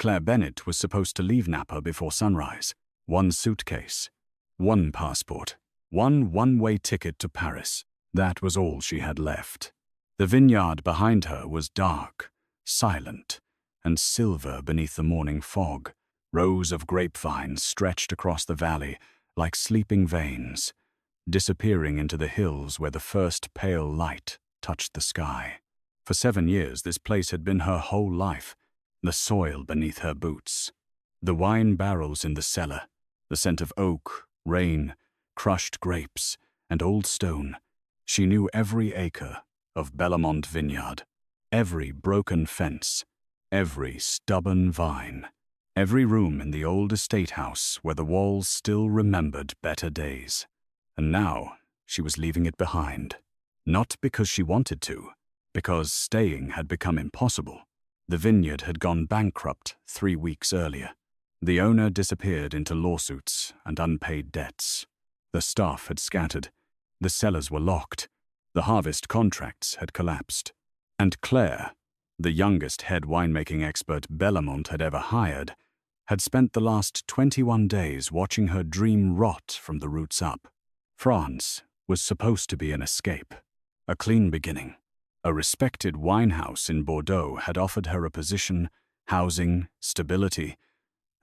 Claire Bennett was supposed to leave Napa before sunrise. 1 suitcase, 1 passport, 1 one-way ticket to Paris. That was all she had left. The vineyard behind her was dark, silent, and silver beneath the morning fog. Rows of grapevines stretched across the valley like sleeping veins, disappearing into the hills where the first pale light touched the sky. For 7 years, this place had been her whole life. The soil beneath her boots, the wine barrels in the cellar, the scent of oak, rain, crushed grapes, and old stone. She knew every acre of Belmont vineyard, every broken fence, every stubborn vine, every room in the old estate house where the walls still remembered better days. And now she was leaving it behind. Not because she wanted to, because staying had become impossible. The vineyard had gone bankrupt 3 weeks earlier. The owner disappeared into lawsuits and unpaid debts. The staff had scattered. The cellars were locked. The harvest contracts had collapsed. And Claire, the youngest head winemaking expert Belmont had ever hired, had spent the last 21 days watching her dream rot from the roots up. France was supposed to be an escape, a clean beginning. A respected winehouse in Bordeaux had offered her a position, housing, stability,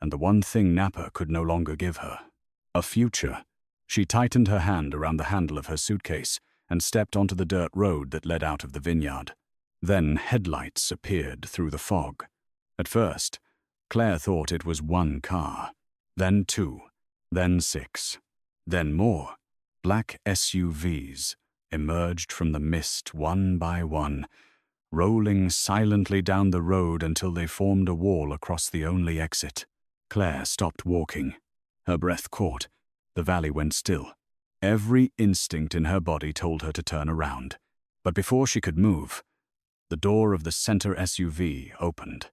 and the one thing Napa could no longer give her, a future. She tightened her hand around the handle of her suitcase and stepped onto the dirt road that led out of the vineyard. Then headlights appeared through the fog. At first, Claire thought it was 1 car, then 2, then 6, then more. Black SUVs emerged from the mist one by one, rolling silently down the road until they formed a wall across the only exit. Claire stopped walking. Her breath caught. The valley went still. Every instinct in her body told her to turn around. But before she could move, the door of the center SUV opened.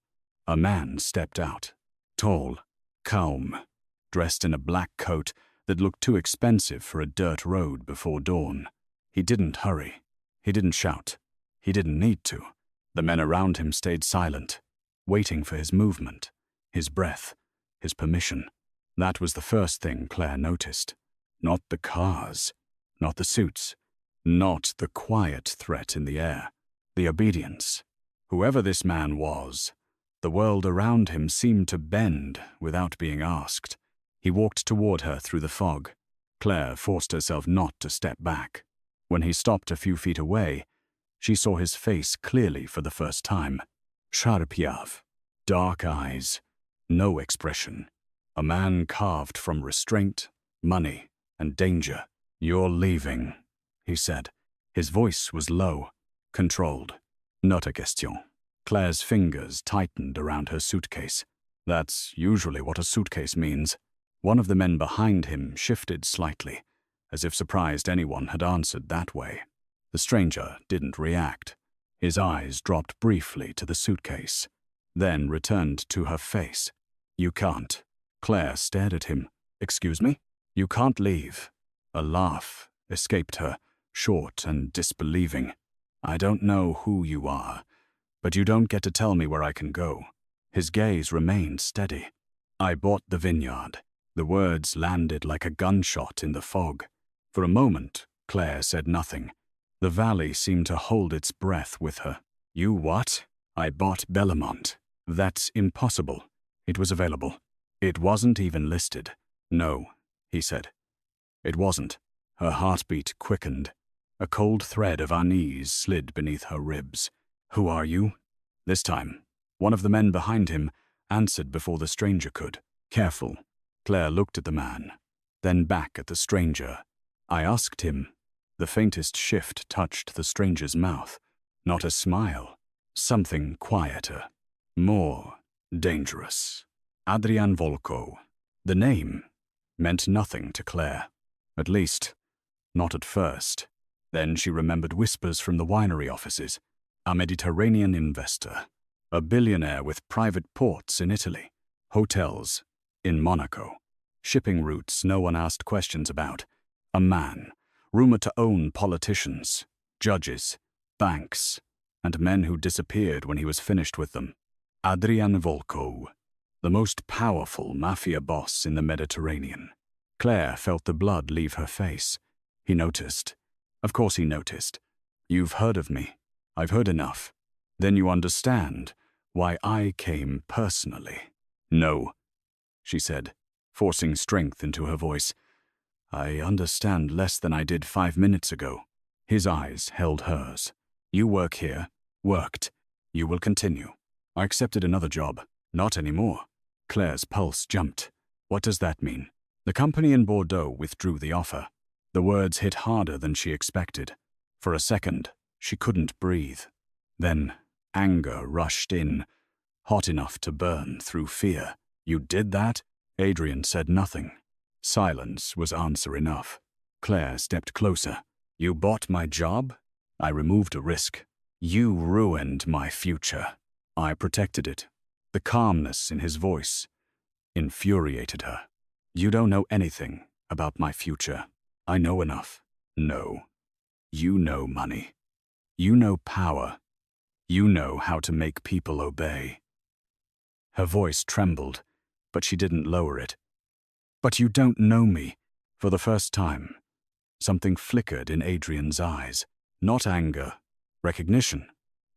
A man stepped out, tall, calm, dressed in a black coat that looked too expensive for a dirt road before dawn. He didn't hurry. He didn't shout. He didn't need to. The men around him stayed silent, waiting for his movement, his breath, his permission. That was the first thing Claire noticed. Not the cars, not the suits, not the quiet threat in the air. The obedience. Whoever this man was, the world around him seemed to bend without being asked. He walked toward her through the fog. Claire forced herself not to step back. When he stopped a few feet away, she saw his face clearly for the first time. Sharpiav, dark eyes, no expression. A man carved from restraint, money, and danger. "You're leaving," he said. His voice was low, controlled. "Not a question." Claire's fingers tightened around her suitcase. That's usually what a suitcase means. One of the men behind him shifted slightly, as if surprised anyone had answered that way. The stranger didn't react. His eyes dropped briefly to the suitcase, then returned to her face. "You can't." Claire stared at him. "Excuse me? You can't leave." A laugh escaped her, short and disbelieving. "I don't know who you are, but you don't get to tell me where I can go." His gaze remained steady. "I bought the vineyard." The words landed like a gunshot in the fog. For a moment, Claire said nothing. The valley seemed to hold its breath with her. "You what?" "I bought Belmont." "That's impossible." "It was available." "It wasn't even listed." "No," he said. It wasn't. Her heartbeat quickened. A cold thread of unease slid beneath her ribs. "Who are you?" This time, one of the men behind him answered before the stranger could. "Careful." Claire looked at the man, then back at the stranger. "I asked him." The faintest shift touched the stranger's mouth. Not a smile. Something quieter. More dangerous. Adrian Volko. The name meant nothing to Claire. At least, not at first. Then she remembered whispers from the winery offices. A Mediterranean investor. A billionaire with private ports in Italy. Hotels in Monaco. Shipping routes no one asked questions about. A man, rumored to own politicians, judges, banks, and men who disappeared when he was finished with them. Adrian Volko. the most powerful mafia boss in the Mediterranean. Claire felt the blood leave her face. He noticed. Of course he noticed. You've heard of me. I've heard enough. Then you understand why I came personally. No, she said, forcing strength into her voice. I understand less than I did 5 minutes ago. His eyes held hers. You work here. Worked. You will continue. I accepted another job. Not anymore. Claire's pulse jumped. What does that mean? The company in Bordeaux withdrew the offer. The words hit harder than she expected. For a second, she couldn't breathe. Then, anger rushed in, hot enough to burn through fear. You did that? Adrian said nothing. Silence was answer enough. Claire stepped closer. You bought my job? I removed a risk. You ruined my future. I protected it. The calmness in his voice infuriated her. You don't know anything about my future. I know enough. No. You know money. You know power. You know how to make people obey. Her voice trembled, but she didn't lower it. But you don't know me. For the first time, something flickered in Adrian's eyes. Not anger, recognition,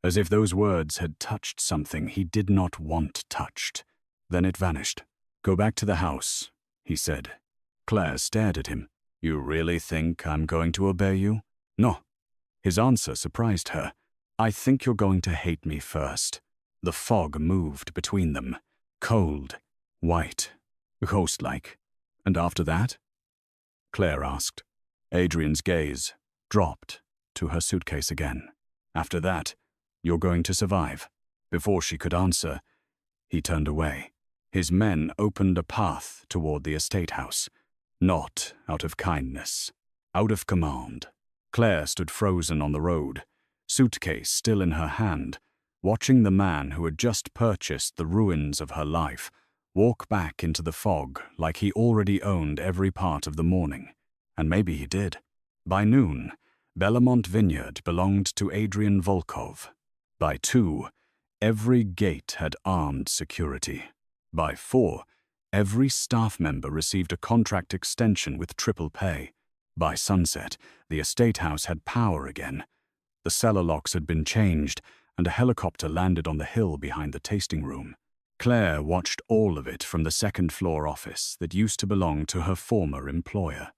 as if those words had touched something he did not want touched. Then it vanished. Go back to the house, he said. Claire stared at him. You really think I'm going to obey you? No. His answer surprised her. I think you're going to hate me first. The fog moved between them, cold, white, ghost-like. And after that? Claire asked. Adrian's gaze dropped to her suitcase again. After that, you're going to survive. Before she could answer, he turned away. His men opened a path toward the estate house. Not out of kindness, out of command. Claire stood frozen on the road, suitcase still in her hand, watching the man who had just purchased the ruins of her life walk back into the fog like he already owned every part of the morning. And maybe he did. By noon, Bellamont Vineyard belonged to Adrian Volkov. By 2, every gate had armed security. By 4, every staff member received a contract extension with triple pay. By sunset, the estate house had power again. The cellar locks had been changed, and a helicopter landed on the hill behind the tasting room. Claire watched all of it from the second-floor office that used to belong to her former employer.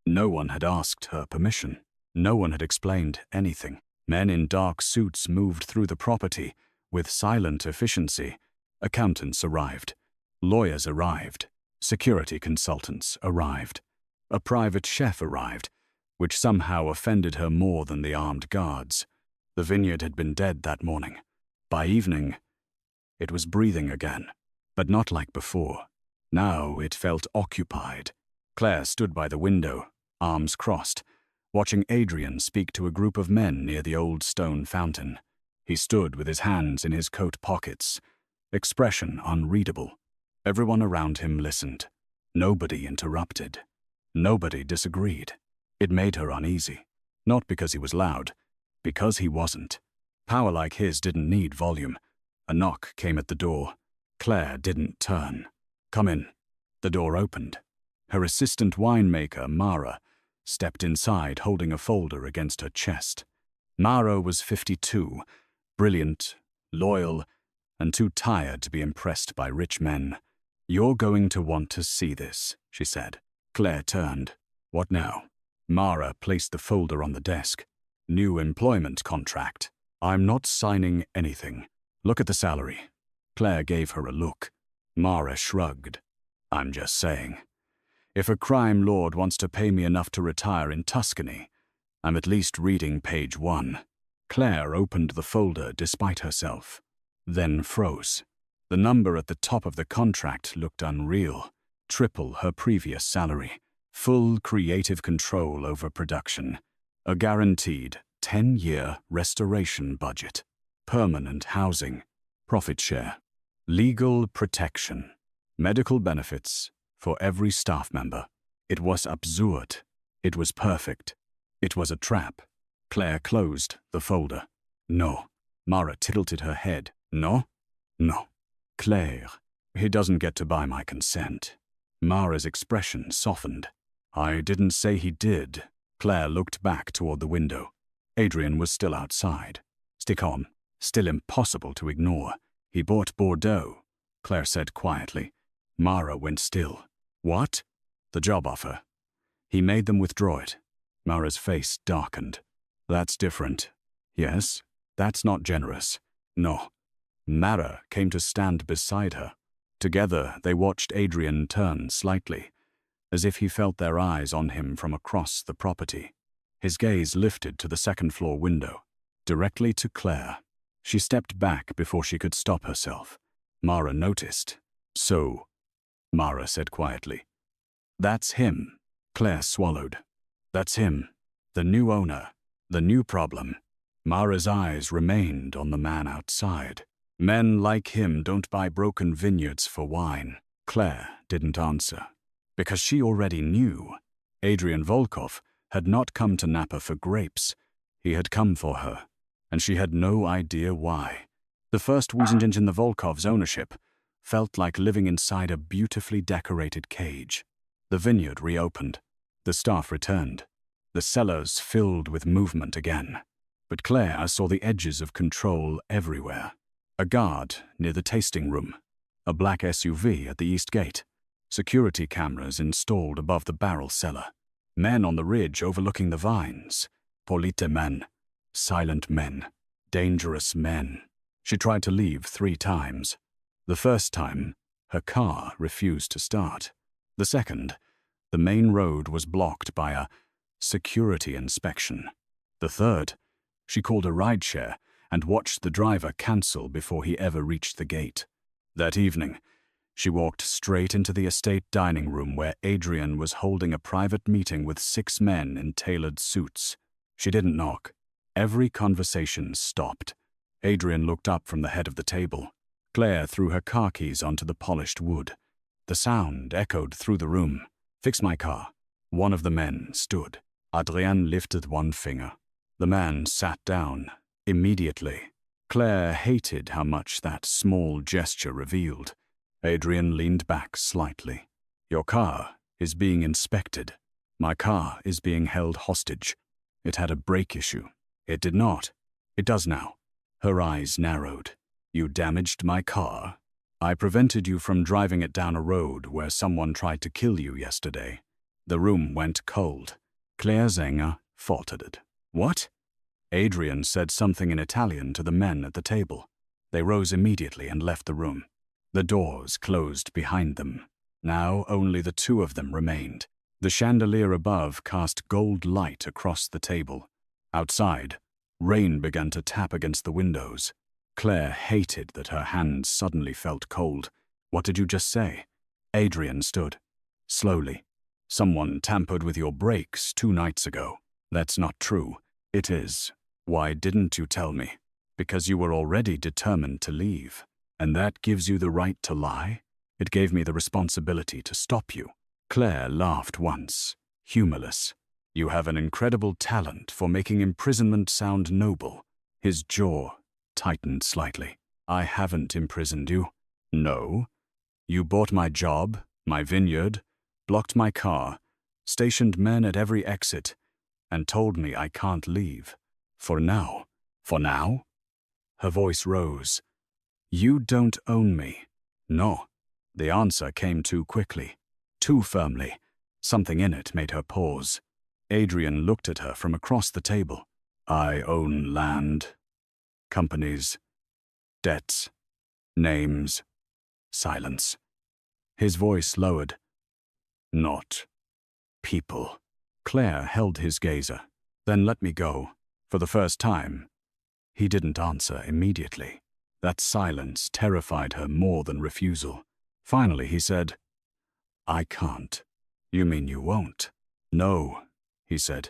No one had asked her permission. No one had explained anything. Men in dark suits moved through the property with silent efficiency. Accountants arrived. Lawyers arrived. Security consultants arrived. A private chef arrived, which somehow offended her more than the armed guards. The vineyard had been dead that morning. By evening, it was breathing again, but not like before. Now it felt occupied. Claire stood by the window, arms crossed, watching Adrian speak to a group of men near the old stone fountain. He stood with his hands in his coat pockets, expression unreadable. Everyone around him listened. Nobody interrupted. Nobody disagreed. It made her uneasy. Not because he was loud, because he wasn't. Power like his didn't need volume. A knock came at the door. Claire didn't turn. Come in. The door opened. Her assistant winemaker, Mara, stepped inside holding a folder against her chest. Mara was 52, brilliant, loyal, and too tired to be impressed by rich men. You're going to want to see this, she said. Claire turned. What now? Mara placed the folder on the desk. New employment contract. I'm not signing anything. Look at the salary. Claire gave her a look. Mara shrugged. I'm just saying. If a crime lord wants to pay me enough to retire in Tuscany, I'm at least reading page 1. Claire opened the folder despite herself, then froze. The number at the top of the contract looked unreal. Triple her previous salary. Full creative control over production. A guaranteed 10-year restoration budget. Permanent housing. Profit share. Legal protection. Medical benefits for every staff member. It was absurd. It was perfect. It was a trap. Claire closed the folder. No. Mara tilted her head. No? No. Claire, He doesn't get to buy my consent. Mara's expression softened. I didn't say he did. Claire looked back toward the window. Adrian was still outside. Stick on. Still impossible to ignore. He bought Bordeaux, Claire said quietly. Mara went still. What? The job offer. He made them withdraw it. Mara's face darkened. That's different. Yes, that's not generous. No. Mara came to stand beside her. Together, they watched Adrian turn slightly, as if he felt their eyes on him from across the property. His gaze lifted to the second-floor window, directly to Claire. She stepped back before she could stop herself. Mara noticed. So, Mara said quietly. That's him. Claire swallowed. That's him. The new owner. The new problem. Mara's eyes remained on the man outside. Men like him don't buy broken vineyards for wine. Claire didn't answer, because she already knew. Adrian Volkov had not come to Napa for grapes. He had come for her, and she had no idea why. The first weekend in the Volkov's ownership felt like living inside a beautifully decorated cage. The vineyard reopened. The staff returned. The cellars filled with movement again. But Claire saw the edges of control everywhere. A guard near the tasting room. A black SUV at the east gate. Security cameras installed above the barrel cellar. Men on the ridge overlooking the vines. Polite men. Silent men. Dangerous men. She tried to leave 3 times. The first time, her car refused to start. The second, the main road was blocked by a security inspection. The third, she called a rideshare and watched the driver cancel before he ever reached the gate. That evening, she walked straight into the estate dining room where Adrian was holding a private meeting with 6 men in tailored suits. She didn't knock. Every conversation stopped. Adrian looked up from the head of the table. Claire threw her car keys onto the polished wood. The sound echoed through the room. Fix my car. One of the men stood. Adrien lifted one finger. The man sat down. Immediately. Claire hated how much that small gesture revealed. Adrian leaned back slightly. Your car is being inspected. My car is being held hostage. It had a brake issue. It did not. It does now. Her eyes narrowed. You damaged my car. I prevented you from driving it down a road where someone tried to kill you yesterday. The room went cold. Claire Zenger faltered. What? Adrian said something in Italian to the men at the table. They rose immediately and left the room. The doors closed behind them. Now only the 2 of them remained. The chandelier above cast gold light across the table. Outside, rain began to tap against the windows. Claire hated that her hands suddenly felt cold. What did you just say? Adrian stood. Slowly. Someone tampered with your brakes 2 nights ago. That's not true. It is. Why didn't you tell me? Because you were already determined to leave. And that gives you the right to lie? It gave me the responsibility to stop you. Claire laughed once, humorless. You have an incredible talent for making imprisonment sound noble. His jaw tightened slightly. I haven't imprisoned you. No. You bought my job, my vineyard, blocked my car, stationed men at every exit, and told me I can't leave. For now. For now? Her voice rose. You don't own me. No. The answer came too quickly, too firmly. Something in it made her pause. Adrian looked at her from across the table. I own land, companies, debts, names, silence. His voice lowered. Not people. Claire held his gazer. Then let me go. For the first time. He didn't answer immediately. That silence terrified her more than refusal. Finally he said, I can't. You mean you won't? No, he said.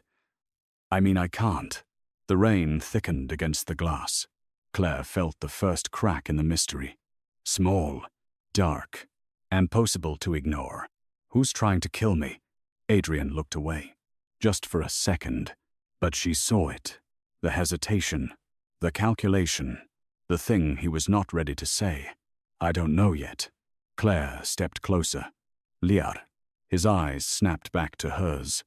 I mean I can't. The rain thickened against the glass. Claire felt the first crack in the mystery. Small, dark, impossible to ignore. Who's trying to kill me? Adrian looked away. Just for a second. But she saw it. The hesitation. The calculation. The thing he was not ready to say. I don't know yet. Claire stepped closer. Liar. His eyes snapped back to hers.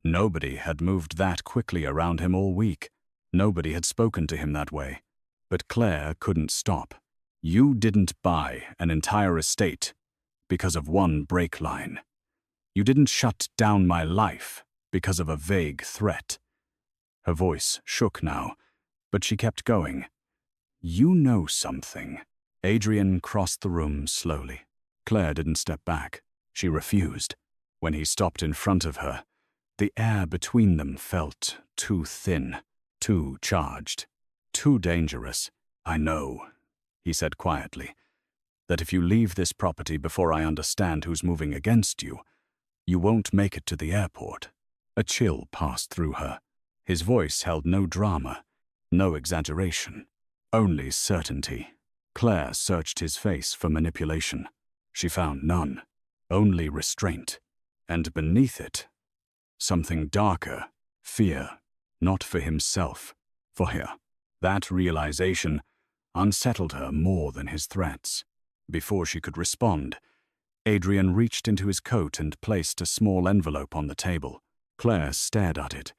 Nobody had moved that quickly around him all week. Nobody had spoken to him that way. But Claire couldn't stop. You didn't buy an entire estate because of one brake line. You didn't shut down my life because of a vague threat. Her voice shook now, but she kept going. You know something. Adrian crossed the room slowly. Claire didn't step back. She refused. When he stopped in front of her, the air between them felt too thin, too charged, too dangerous. I know, he said quietly, that if you leave this property before I understand who's moving against you, you won't make it to the airport. A chill passed through her. His voice held no drama, no exaggeration, only certainty. Claire searched his face for manipulation. She found none, only restraint. And beneath it, something darker, fear, not for himself, for her. That realization unsettled her more than his threats. Before she could respond, Adrian reached into his coat and placed a small envelope on the table. Claire stared at it.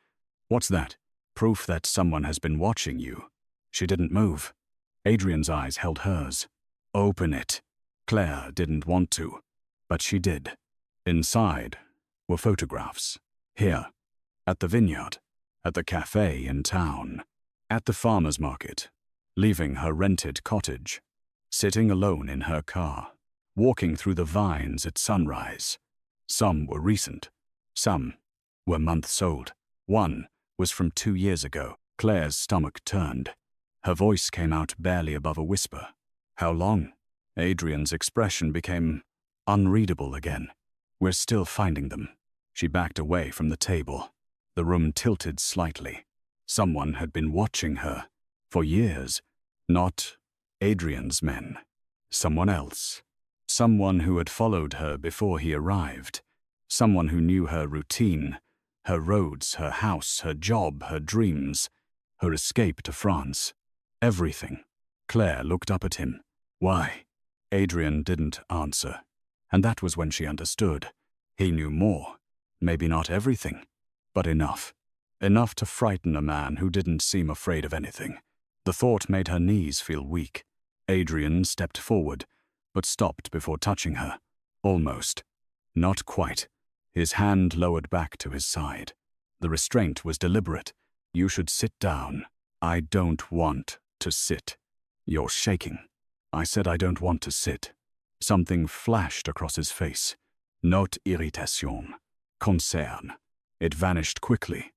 What's that? Proof that someone has been watching you. She didn't move. Adrian's eyes held hers. Open it. Claire didn't want to, but she did. Inside were photographs. Here, at the vineyard, at the cafe in town, at the farmer's market, leaving her rented cottage, sitting alone in her car, walking through the vines at sunrise. Some were recent. Some were months old. One was from 2 years ago. Claire's stomach turned. Her voice came out barely above a whisper. How long? Adrian's expression became unreadable again. We're still finding them. She backed away from the table. The room tilted slightly. Someone had been watching her for years. Not Adrian's men. Someone else. Someone who had followed her before he arrived. Someone who knew her routine, her roads, her house, her job, her dreams, her escape to France. Everything. Claire looked up at him. Why? Adrian didn't answer. And that was when she understood. He knew more. Maybe not everything, but enough. Enough to frighten a man who didn't seem afraid of anything. The thought made her knees feel weak. Adrian stepped forward, but stopped before touching her. Almost. Not quite. His hand lowered back to his side. The restraint was deliberate. You should sit down. I don't want to sit. You're shaking. I said I don't want to sit. Something flashed across his face. Not irritation. Concern. It vanished quickly.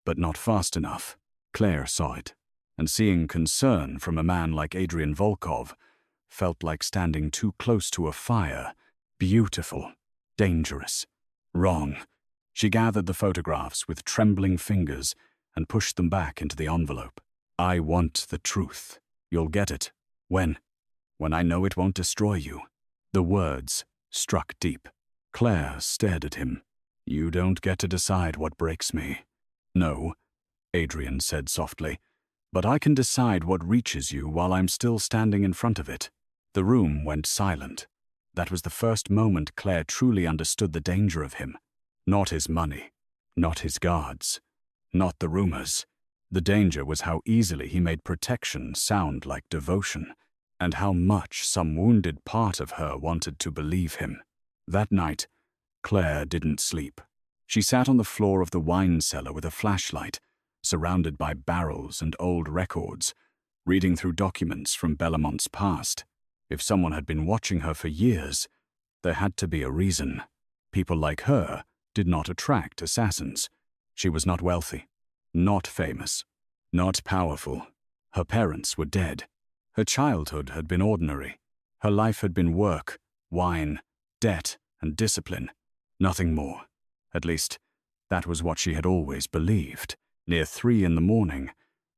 But not fast enough. Claire saw it. And seeing concern from a man like Adrian Volkov felt like standing too close to a fire. Beautiful. Dangerous. Wrong. She gathered the photographs with trembling fingers and pushed them back into the envelope. I want the truth. You'll get it. When? When I know it won't destroy you. The words struck deep. Claire stared at him. You don't get to decide what breaks me. No, Adrian said softly, but I can decide what reaches you while I'm still standing in front of it. The room went silent. That was the first moment Claire truly understood the danger of him. Not his money, not his guards, not the rumors. The danger was how easily he made protection sound like devotion, and how much some wounded part of her wanted to believe him. That night, Claire didn't sleep. She sat on the floor of the wine cellar with a flashlight, surrounded by barrels and old records, reading through documents from Bellamont's past. If someone had been watching her for years, there had to be a reason. People like her did not attract assassins. She was not wealthy, not famous, not powerful. Her parents were dead. Her childhood had been ordinary. Her life had been work, wine, debt, and discipline. Nothing more. At least, that was what she had always believed. Near 3 a.m,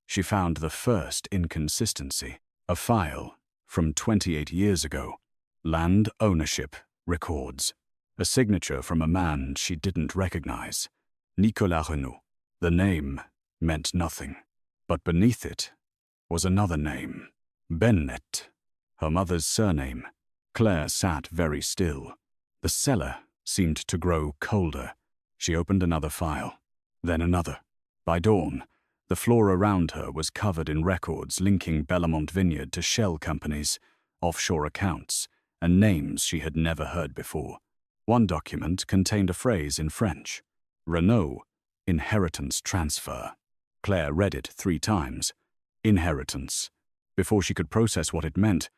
she found the first inconsistency. A file from 28 years ago. Land ownership records. A signature from a man she didn't recognize. Nicolas Renaud. The name meant nothing. But beneath it was another name. Bennett. Her mother's surname. Claire sat very still. The cellar seemed to grow colder. She opened another file, then another. By dawn, the floor around her was covered in records linking Belmont Vineyard to shell companies, offshore accounts, and names she had never heard before. One document contained a phrase in French: Renault, inheritance transfer. Claire read it 3 times. Inheritance. Before she could process what it meant,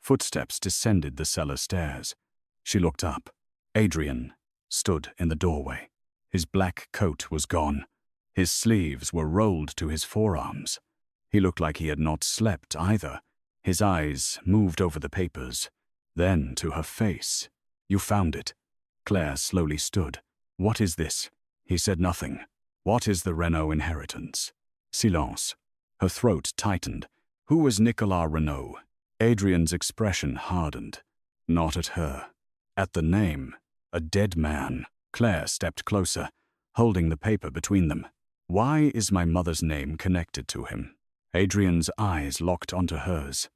footsteps descended the cellar stairs. She looked up. Adrian stood in the doorway. His black coat was gone. His sleeves were rolled to his forearms. He looked like he had not slept either. His eyes moved over the papers, then to her face. "You found it." Claire slowly stood. "What is this?" He said nothing. "What is the Renault inheritance?" Silence. Her throat tightened. Who was Nicolas Renault? Adrian's expression hardened. Not at her. At the name. A dead man. Claire stepped closer, holding the paper between them. "Why is my mother's name connected to him?" Adrian's eyes locked onto hers.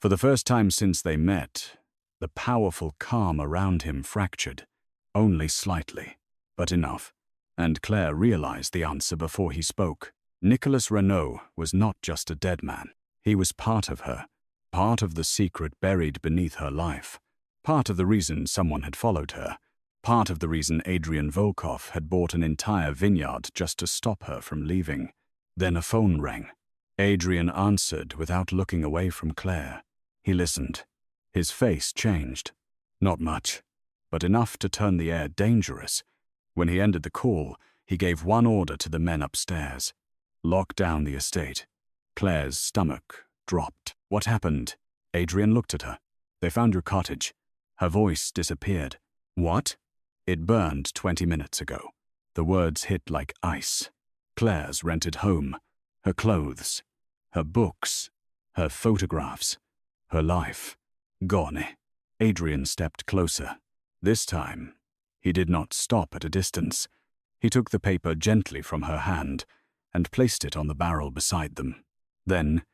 For the first time since they met, the powerful calm around him fractured. Only slightly, but enough. And Claire realized the answer before he spoke. Nicolas Renault was not just a dead man. He was part of her, part of the secret buried beneath her life, part of the reason someone had followed her, part of the reason Adrian Volkov had bought an entire vineyard just to stop her from leaving. Then a phone rang. Adrian answered without looking away from Claire. He listened. His face changed. Not much, but enough to turn the air dangerous. When he ended the call, he gave one order to the men upstairs: lock down the estate. Claire's stomach dropped. "What happened?" Adrian looked at her. "They found your cottage." Her voice disappeared. "What?" "It burned 20 minutes ago." The words hit like ice. Claire's rented home, her clothes, her books, her photographs, her life. Gone. Adrian stepped closer. This time, he did not stop at a distance. He took the paper gently from her hand and placed it on the barrel beside them. Then,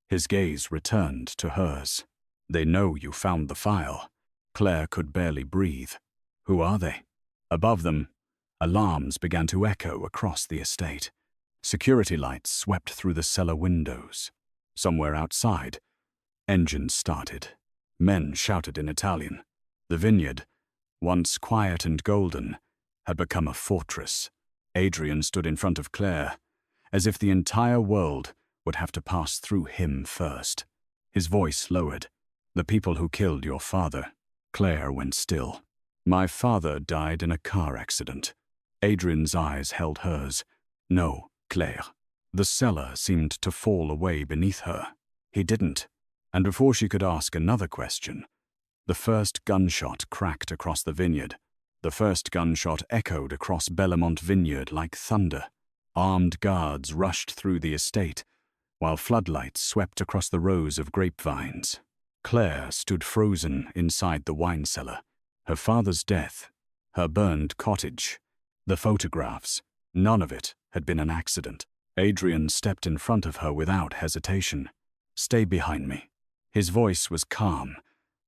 his gaze returned to hers. "They know you found the file." Claire could barely breathe. "Who are they?" Above them, alarms began to echo across the estate. Security lights swept through the cellar windows. Somewhere outside, engines started. Men shouted in Italian. The vineyard, once quiet and golden, had become a fortress. Adrian stood in front of Claire, as if the entire world would have to pass through him first. His voice lowered. "The people who killed your father." Claire went still. "My father died in a car accident." Adrian's eyes held hers. "No, Claire." The cellar seemed to fall away beneath her. He didn't. And before she could ask another question, the first gunshot cracked across the vineyard. The first gunshot echoed across Belmont Vineyard like thunder. Armed guards rushed through the estate, while floodlights swept across the rows of grapevines. Claire stood frozen inside the wine cellar. Her father's death, her burned cottage, the photographs, none of it had been an accident. Adrian stepped in front of her without hesitation. "Stay behind me." His voice was calm,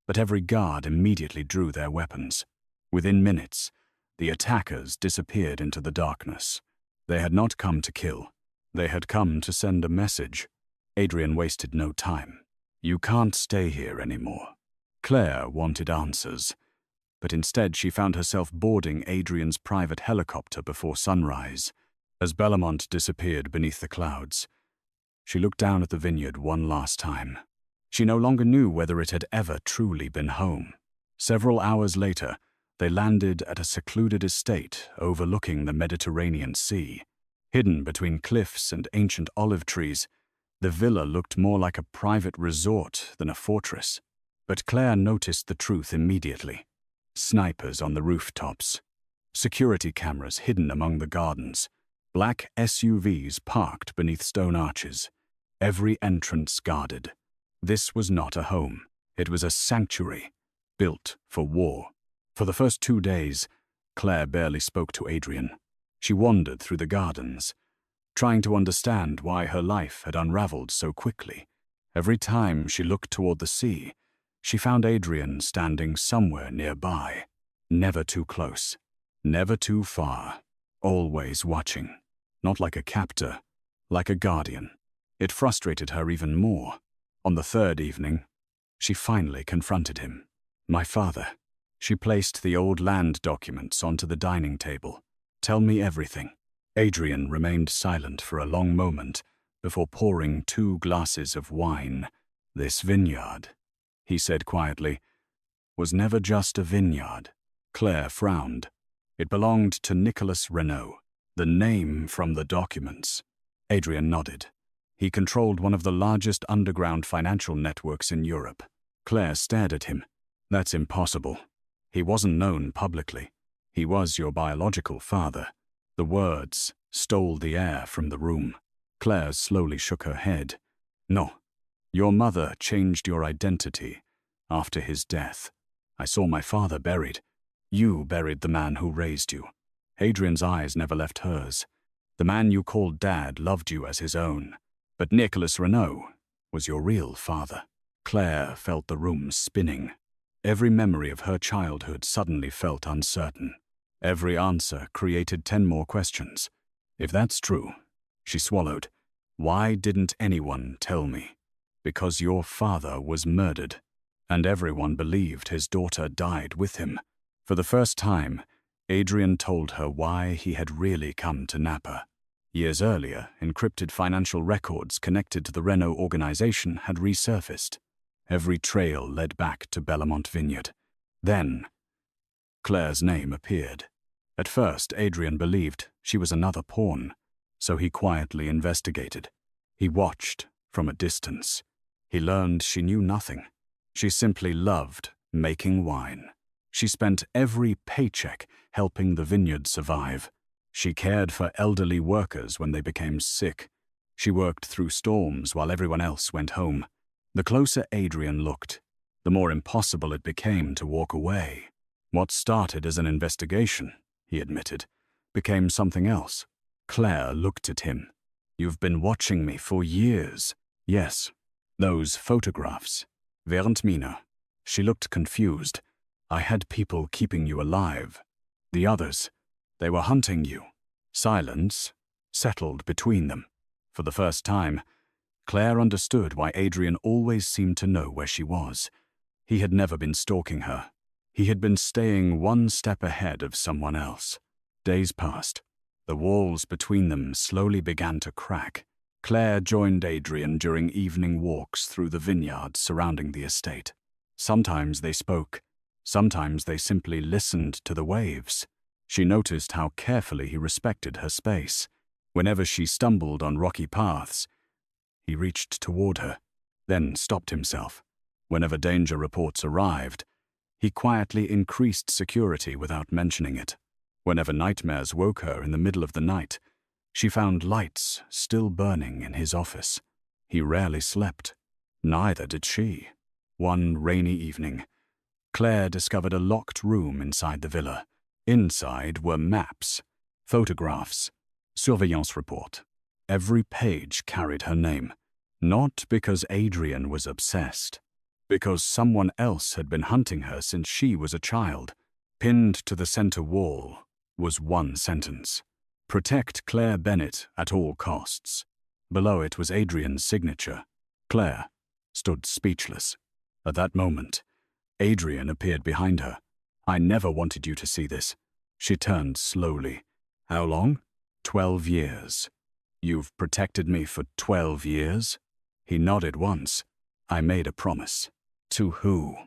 but every guard immediately drew their weapons. Within minutes, the attackers disappeared into the darkness. They had not come to kill. They had come to send a message. Adrian wasted no time. "You can't stay here anymore." Claire wanted answers, but instead she found herself boarding Adrian's private helicopter before sunrise. As Belmont disappeared beneath the clouds, she looked down at the vineyard one last time. She no longer knew whether it had ever truly been home. Several hours later, they landed at a secluded estate overlooking the Mediterranean Sea. Hidden between cliffs and ancient olive trees, the villa looked more like a private resort than a fortress. But Claire noticed the truth immediately. Snipers on the rooftops, security cameras hidden among the gardens, black SUVs parked beneath stone arches, every entrance guarded. This was not a home. It was a sanctuary, built for war. For the first 2 days, Claire barely spoke to Adrian. She wandered through the gardens, trying to understand why her life had unraveled so quickly. Every time she looked toward the sea, She found Adrian standing somewhere nearby, never too close, never too far, always watching, not like a captor, like a guardian. It frustrated her even more. On the third evening, she finally confronted him. "My father." She placed the old land documents onto the dining table. "Tell me everything." Adrian remained silent for a long moment before pouring 2 glasses of wine. "This vineyard," he said quietly, "was never just a vineyard." Claire frowned. "It belonged to Nicholas Renault, the name from the documents." Adrian nodded. "He controlled one of the largest underground financial networks in Europe." Claire stared at him. "That's impossible. He wasn't known publicly. He was your biological father." The words stole the air from the room. Claire slowly shook her head. "No. Your mother changed your identity after his death. I saw my father buried. You buried the man who raised you." Adrian's eyes never left hers. "The man you called Dad loved you as his own. But Nicholas Renault was your real father." Claire felt the room spinning. Every memory of her childhood suddenly felt uncertain. Every answer created 10 more questions. "If that's true," she swallowed, "why didn't anyone tell me?" "Because your father was murdered, and everyone believed his daughter died with him." For the first time, Adrian told her why he had really come to Napa. Years earlier, encrypted financial records connected to the Renault organization had resurfaced. Every trail led back to Bellamont Vineyard. Then, Claire's name appeared. At first, Adrian believed she was another pawn, so he quietly investigated. He watched from a distance. He learned she knew nothing. She simply loved making wine. She spent every paycheck helping the vineyard survive. She cared for elderly workers when they became sick. She worked through storms while everyone else went home. The closer Adrian looked, the more impossible it became to walk away. What started as an investigation, he admitted, became something else. Claire looked at him. "You've been watching me for years." "Yes. Those photographs. Während meiner." She looked confused. "I had people keeping you alive. The others, they were hunting you." Silence settled between them. For the first time, Claire understood why Adrian always seemed to know where she was. He had never been stalking her. He had been staying one step ahead of someone else. Days passed. The walls between them slowly began to crack. Claire joined Adrian during evening walks through the vineyards surrounding the estate. Sometimes they spoke. Sometimes they simply listened to the waves. She noticed how carefully he respected her space. Whenever she stumbled on rocky paths, he reached toward her, then stopped himself. Whenever danger reports arrived, he quietly increased security without mentioning it. Whenever nightmares woke her in the middle of the night, she found lights still burning in his office. He rarely slept. Neither did she. One rainy evening, Claire discovered a locked room inside the villa. Inside were maps, photographs, surveillance report. Every page carried her name, not because Adrian was obsessed, because someone else had been hunting her since she was a child. Pinned to the center wall was one sentence: "Protect Claire Bennett at all costs." Below it was Adrian's signature. Claire stood speechless. At that moment, Adrian appeared behind her. "I never wanted you to see this." She turned slowly. "How long?" 12 years. "You've protected me for 12 years?" He nodded once. "I made a promise." "To who?"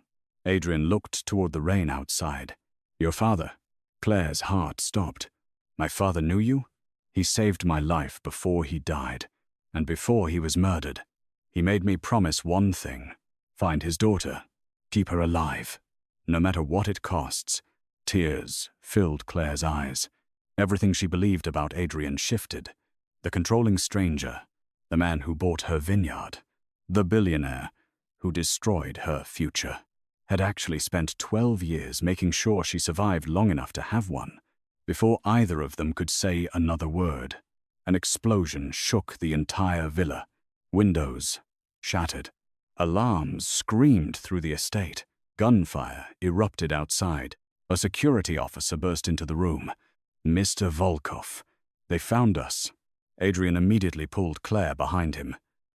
Adrian looked toward the rain outside. "Your father." Claire's heart stopped. "My father knew you?" "He saved my life before he died, and before he was murdered. He made me promise one thing: find his daughter, keep her alive, no matter what it costs." Tears filled Claire's eyes. Everything she believed about Adrian shifted. The controlling stranger, the man who bought her vineyard, the billionaire who destroyed her future, had actually spent 12 years making sure she survived long enough to have one. Before either of them could say another word, an explosion shook the entire villa. Windows shattered. Alarms screamed through the estate. Gunfire erupted outside. A security officer burst into the room. "Mr. Volkov, they found us." Adrian immediately pulled Claire behind him.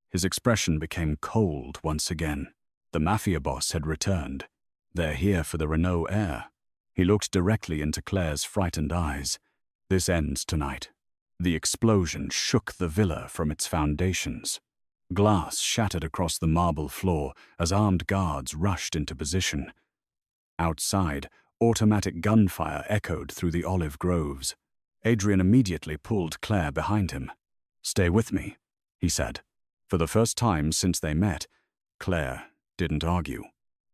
His expression became cold once again. The Mafia Boss had returned. "They're here for the Renault heir." He looked directly into Claire's frightened eyes. "This ends tonight." The explosion shook the villa from its foundations. Glass shattered across the marble floor as armed guards rushed into position. Outside, automatic gunfire echoed through the olive groves. Adrian immediately pulled Claire behind him. "Stay with me," he said. For the first time since they met, Claire didn't argue.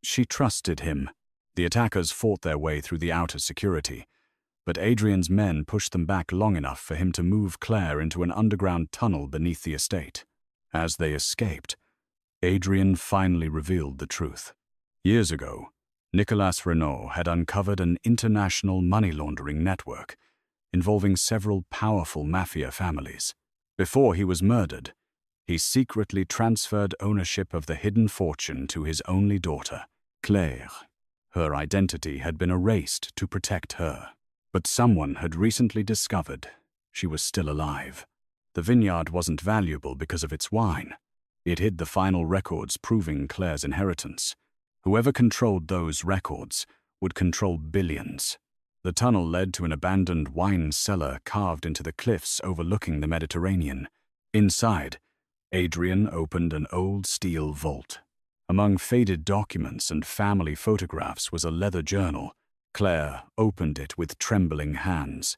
She trusted him. The attackers fought their way through the outer security, but Adrian's men pushed them back long enough for him to move Claire into an underground tunnel beneath the estate. As they escaped, Adrian finally revealed the truth. Years ago, Nicolas Renault had uncovered an international money laundering network involving several powerful mafia families. Before he was murdered, he secretly transferred ownership of the hidden fortune to his only daughter, Claire. Her identity had been erased to protect her, but someone had recently discovered she was still alive. The vineyard wasn't valuable because of its wine. It hid the final records proving Claire's inheritance. Whoever controlled those records would control billions. The tunnel led to an abandoned wine cellar carved into the cliffs overlooking the Mediterranean. Inside, Adrian opened an old steel vault. Among faded documents and family photographs was a leather journal. Claire opened it with trembling hands.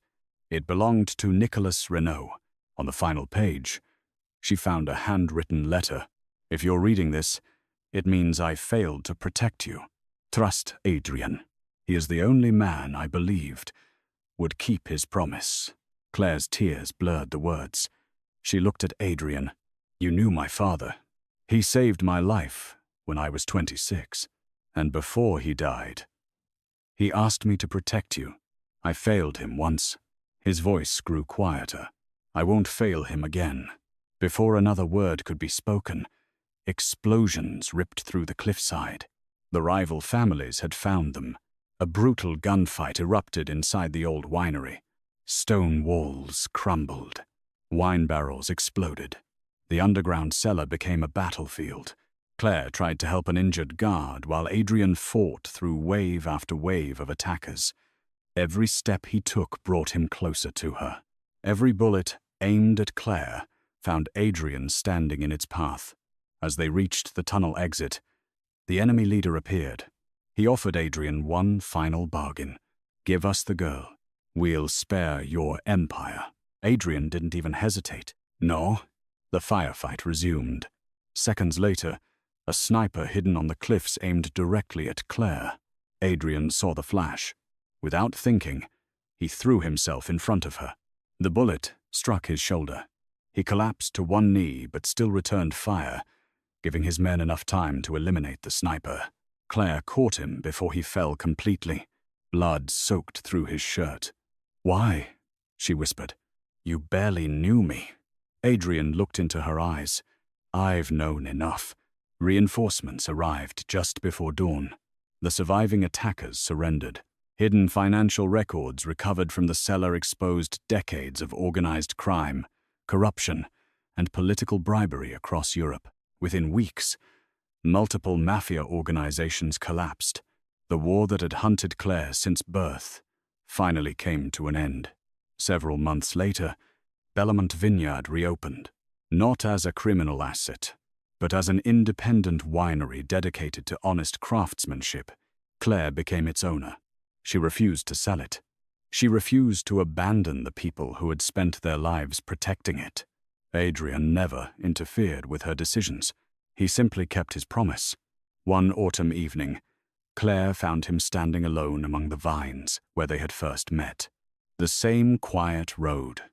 It belonged to Nicolas Renault. On the final page, she found a handwritten letter. "If you're reading this, it means I failed to protect you. Trust Adrian. He is the only man I believed would keep his promise." Claire's tears blurred the words. She looked at Adrian. "You knew my father. He saved my life when I was 26, and before he died, he asked me to protect you. I failed him once." His voice grew quieter. "I won't fail him again." Before another word could be spoken, explosions ripped through the cliffside. The rival families had found them. A brutal gunfight erupted inside the old winery. Stone walls crumbled. Wine barrels exploded. The underground cellar became a battlefield. Claire tried to help an injured guard while Adrian fought through wave after wave of attackers. Every step he took brought him closer to her. Every bullet aimed at Claire found Adrian standing in its path. As they reached the tunnel exit, the enemy leader appeared. He offered Adrian one final bargain. "Give us the girl. We'll spare your empire." Adrian didn't even hesitate. "No." The firefight resumed. Seconds later, a sniper hidden on the cliffs aimed directly at Claire. Adrian saw the flash. Without thinking, he threw himself in front of her. The bullet struck his shoulder. He collapsed to one knee but still returned fire, giving his men enough time to eliminate the sniper. Claire caught him before he fell completely. Blood soaked through his shirt. "Why?" she whispered. "You barely knew me." Adrian looked into her eyes. "I've known enough." Reinforcements arrived just before dawn. The surviving attackers surrendered. Hidden financial records recovered from the cellar exposed decades of organized crime, corruption, and political bribery across Europe. Within weeks, multiple mafia organizations collapsed. The war that had hunted Claire since birth finally came to an end. Several months later, Bellament Vineyard reopened, not as a criminal asset, but as an independent winery dedicated to honest craftsmanship. Claire became its owner. She refused to sell it. She refused to abandon the people who had spent their lives protecting it. Adrian never interfered with her decisions. He simply kept his promise. One autumn evening, Claire found him standing alone among the vines where they had first met. The same quiet road,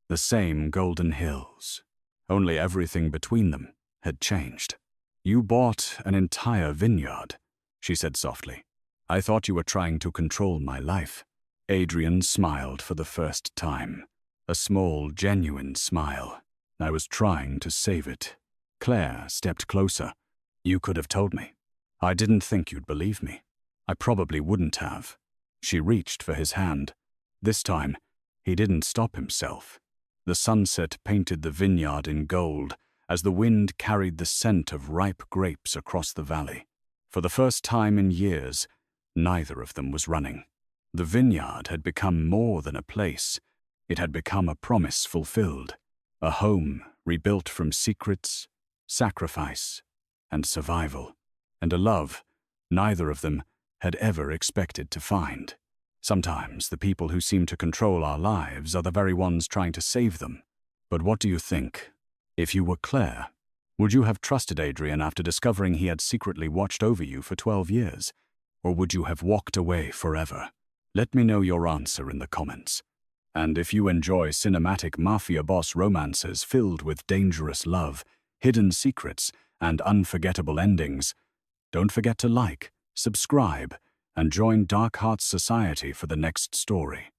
the same golden hills. Only everything between them had changed. "You bought an entire vineyard," she said softly. "I thought you were trying to control my life." Adrian smiled for the first time. A small, genuine smile. "I was trying to save it." Claire stepped closer. You could have told me. I didn't think you'd believe me. I probably wouldn't have. She reached for his hand. This time, he didn't stop himself. The sunset painted the vineyard in gold as the wind carried the scent of ripe grapes across the valley. For the first time in years, neither of them was running. The vineyard had become more than a place. It had become a promise fulfilled, a home rebuilt from secrets, sacrifice, and survival, and a love neither of them had ever expected to find. Sometimes the people who seem to control our lives are the very ones trying to save them. But what do you think? If you were Claire, would you have trusted Adrian after discovering he had secretly watched over you for 12 years? Or would you have walked away forever? Let me know your answer in the comments. And if you enjoy cinematic Mafia Boss romances filled with dangerous love, hidden secrets, and unforgettable endings, don't forget to like, subscribe, and join Dark Hearts Society for the next story.